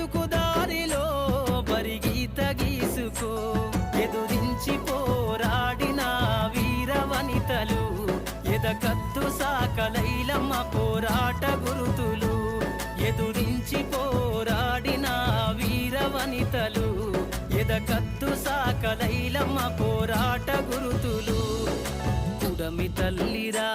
బతుకు దారిలో బరిగీత గీసుకో ఎదురించి పోరాడిన వీరవనితలు ఎదకత్తు సాకలైలమ్మ పోరాట గురుతులు ఎదురించి పోరాడిన వీరవనితలు ఎదకత్తు సాకలైలమ్మ పోరాట గురుతులు కుడమి తల్లిరా